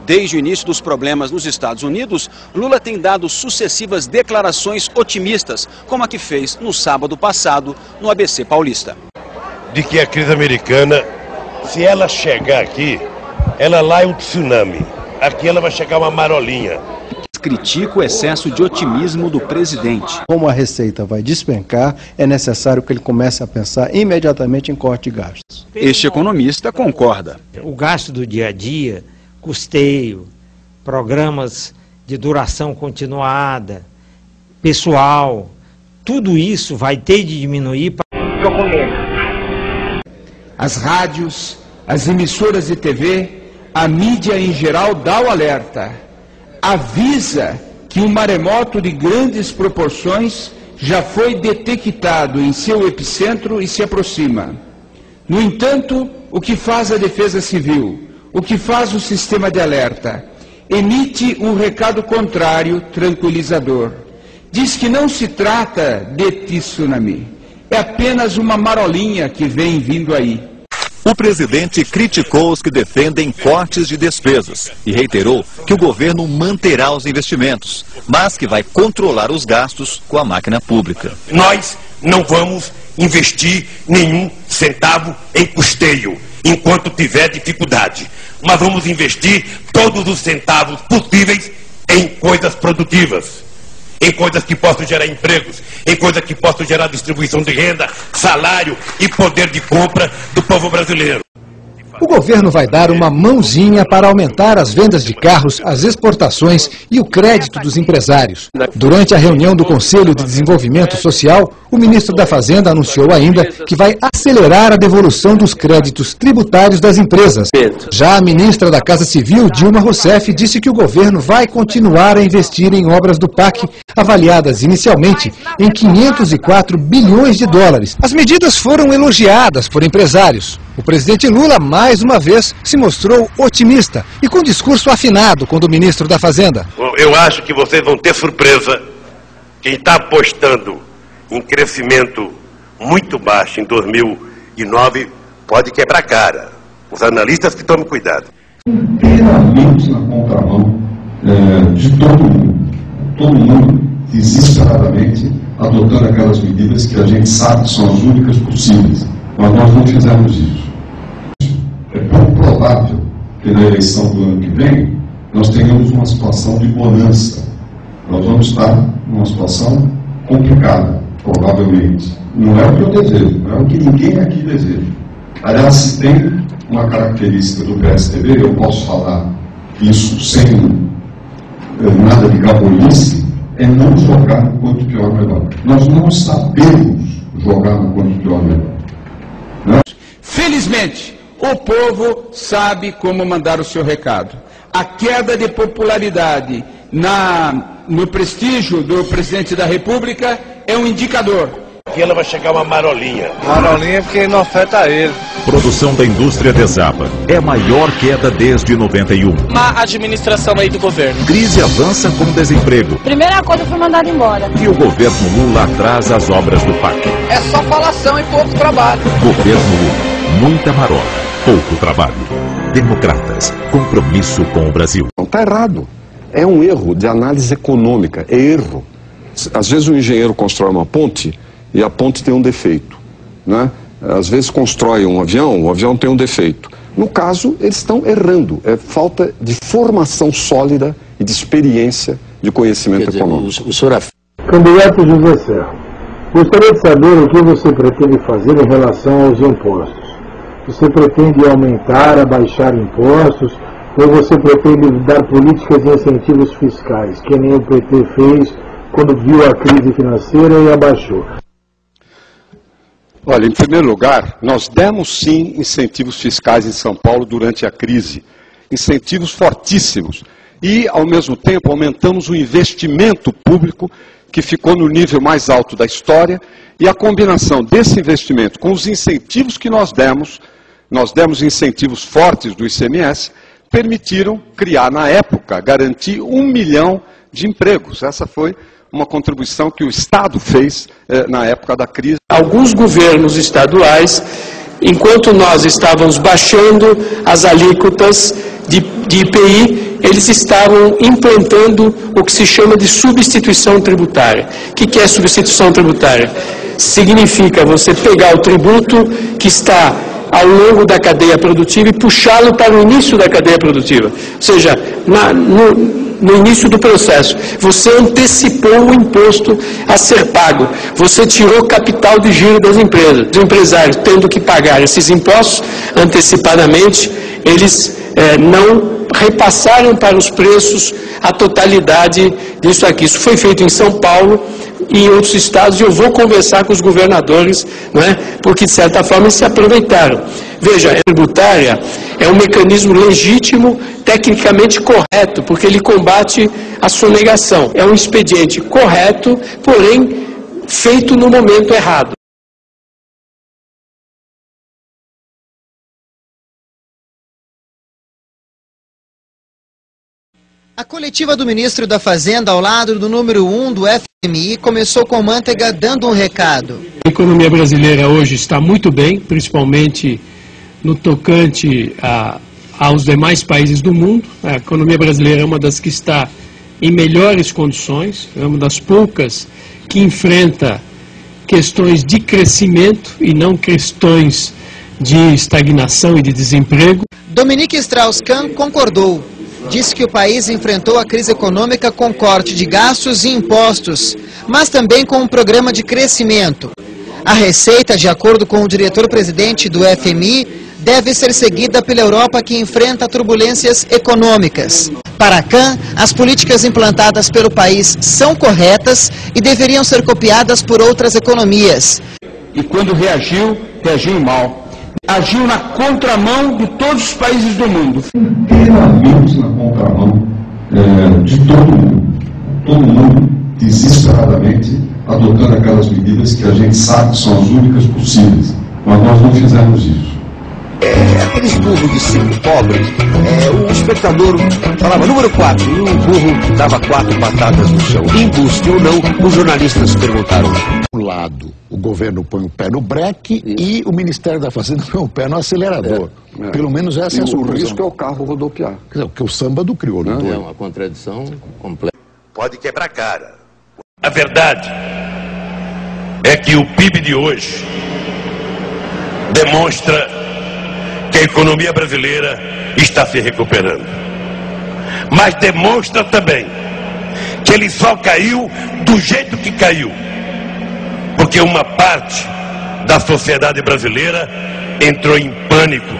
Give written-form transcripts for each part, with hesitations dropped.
Desde o início dos problemas nos Estados Unidos, Lula tem dado sucessivas declarações otimistas, como a que fez no sábado passado no ABC Paulista. De que a crise americana, se ela chegar aqui, ela lá é um tsunami. Aqui ela vai chegar uma marolinha. Critica o excesso de otimismo do presidente. Como a receita vai despencar, é necessário que ele comece a pensar imediatamente em corte de gastos. Este economista concorda. O gasto do dia a dia, custeio, programas de duração continuada, pessoal, tudo isso vai ter de diminuir. As rádios, as emissoras de TV, a mídia em geral dá o alerta. Avisa que um maremoto de grandes proporções já foi detectado em seu epicentro e se aproxima. No entanto, o que faz a Defesa Civil, o que faz o sistema de alerta? Emite um recado contrário, tranquilizador. Diz que não se trata de tsunami, é apenas uma marolinha que vem vindo aí. O presidente criticou os que defendem cortes de despesas e reiterou que o governo manterá os investimentos, mas que vai controlar os gastos com a máquina pública. Nós não vamos investir nenhum centavo em custeio, enquanto tiver dificuldade. Mas vamos investir todos os centavos possíveis em coisas produtivas, em coisas que possam gerar empregos, em coisas que possam gerar distribuição de renda, salário e poder de compra do povo brasileiro. O governo vai dar uma mãozinha para aumentar as vendas de carros, as exportações e o crédito dos empresários. Durante a reunião do Conselho de Desenvolvimento Social, o ministro da Fazenda anunciou ainda que vai acelerar a devolução dos créditos tributários das empresas. Já a ministra da Casa Civil, Dilma Rousseff, disse que o governo vai continuar a investir em obras do PAC, avaliadas inicialmente em 504 bilhões de dólares. As medidas foram elogiadas por empresários. O presidente Lula, mais uma vez, se mostrou otimista e com discurso afinado com o do ministro da Fazenda. Eu acho que vocês vão ter surpresa. Quem está apostando em crescimento muito baixo em 2009 pode quebrar a cara. Os analistas que tomem cuidado. Inteiramente na contramão de todo mundo. Todo mundo desesperadamente adotando aquelas medidas que a gente sabe que são as únicas possíveis. Mas nós não fizemos isso. É pouco provável que na eleição do ano que vem nós tenhamos uma situação de bonança. Nós vamos estar numa situação complicada, provavelmente. Não é o que eu desejo, não é o que ninguém aqui deseja. Aliás, se tem uma característica do PSDB, eu posso falar isso sem nada de gabolice, é não jogar no quanto pior melhor. Nós não sabemos jogar no quanto pior melhor. Felizmente, o povo sabe como mandar o seu recado. A queda de popularidade no prestígio do presidente da República é um indicador. Aqui ela vai chegar uma marolinha. Marolinha porque não afeta a ele. Produção da indústria desaba. É a maior queda desde 91. Má administração aí do governo. Crise avança com desemprego. Primeira coisa foi mandado embora. E o governo Lula atrasa as obras do PAC. É só falação e pouco trabalho. Governo Lula. Muita marola, pouco trabalho. Democratas. Compromisso com o Brasil. Não está errado. É um erro de análise econômica. É erro. Às vezes o engenheiro constrói uma ponte e a ponte tem um defeito, né? Às vezes constrói um avião, o avião tem um defeito. No caso, eles estão errando. É falta de formação sólida e de experiência de conhecimento econômico. Candidato José Serra, gostaria de saber o que você pretende fazer em relação aos impostos. Você pretende aumentar, abaixar impostos, ou você pretende dar políticas de incentivos fiscais, que nem o PT fez quando viu a crise financeira e abaixou? Olha, em primeiro lugar, nós demos sim incentivos fiscais em São Paulo durante a crise. Incentivos fortíssimos. E, ao mesmo tempo, aumentamos o investimento público, que ficou no nível mais alto da história, e a combinação desse investimento com os incentivos que nós demos incentivos fortes do ICMS, permitiram criar, na época, garantir 1 milhão de empregos. Essa foi uma contribuição que o Estado fez na época da crise. Alguns governos estaduais, enquanto nós estávamos baixando as alíquotas de IPI, eles estavam implantando o que se chama de substituição tributária. O que é substituição tributária? Significa você pegar o tributo que está ao longo da cadeia produtiva e puxá-lo para o início da cadeia produtiva. Ou seja, no início do processo, você antecipou o imposto a ser pago. Você tirou capital de giro das empresas. Os empresários, tendo que pagar esses impostos antecipadamente, eles não repassaram para os preços a totalidade disso aqui. Isso foi feito em São Paulo e em outros estados, e eu vou conversar com os governadores, não é? Porque de certa forma eles se aproveitaram. Veja, a tributária é um mecanismo legítimo, tecnicamente correto, porque ele combate a sonegação. É um expediente correto, porém feito no momento errado. A coletiva do ministro da Fazenda, ao lado do número 1 do FMI, começou com Mantega dando um recado. A economia brasileira hoje está muito bem, principalmente no tocante aos demais países do mundo. A economia brasileira é uma das que está em melhores condições, é uma das poucas que enfrenta questões de crescimento e não questões de estagnação e de desemprego. Dominique Strauss-Kahn concordou. Disse que o país enfrentou a crise econômica com corte de gastos e impostos, mas também com um programa de crescimento. A receita, de acordo com o diretor-presidente do FMI, deve ser seguida pela Europa, que enfrenta turbulências econômicas. Para Kahn, as políticas implantadas pelo país são corretas e deveriam ser copiadas por outras economias. E quando reagiu, reagiu mal. Agiu na contramão de todos os países do mundo. Inteiramente na contramão de todo mundo. Todo mundo desesperadamente adotando aquelas medidas que a gente sabe que são as únicas possíveis. Mas nós não fizemos isso. Aqueles burros de circo pobres, o espectador falava número 4 e o burro dava 4 batatas no chão. Embuste ou não, os jornalistas perguntaram. Um lado, o governo põe o pé no breque e o Ministério da Fazenda põe o pé no acelerador. Pelo menos essa é a sua conclusão. O risco é o carro rodopiar. Quer dizer, que o samba do crioulo. É uma contradição completa. Pode quebrar a cara. A verdade é que o PIB de hoje demonstra que a economia brasileira está se recuperando. Mas demonstra também que ele só caiu do jeito que caiu. Porque uma parte da sociedade brasileira entrou em pânico,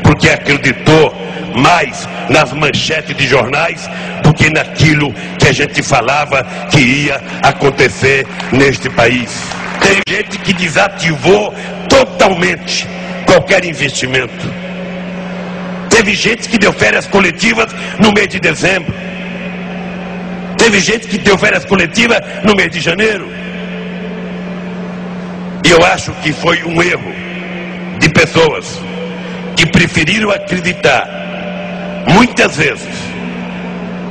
porque acreditou mais nas manchetes de jornais do que naquilo que a gente falava que ia acontecer neste país. Tem gente que desativou totalmente qualquer investimento. Teve gente que deu férias coletivas no mês de dezembro. Teve gente que deu férias coletivas no mês de janeiro. E eu acho que foi um erro de pessoas que preferiram acreditar, muitas vezes,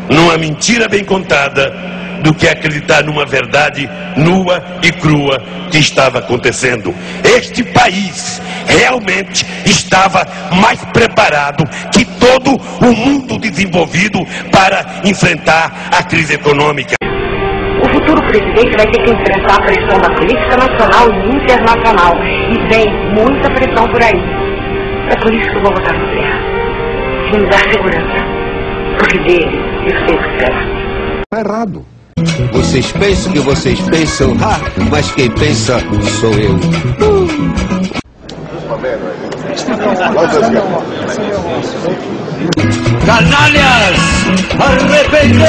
numa mentira bem contada, do que acreditar numa verdade nua e crua que estava acontecendo. Este país realmente estava mais preparado que todo o mundo desenvolvido para enfrentar a crise econômica. O futuro presidente vai ter que enfrentar a pressão da política nacional e internacional. E vem muita pressão por aí. É por isso que eu vou votar no Serra. Que me dá segurança. Porque dele eu sei o que será. Está errado. Vocês pensam que vocês pensam, mas quem pensa sou eu. Canalhas, arrependei!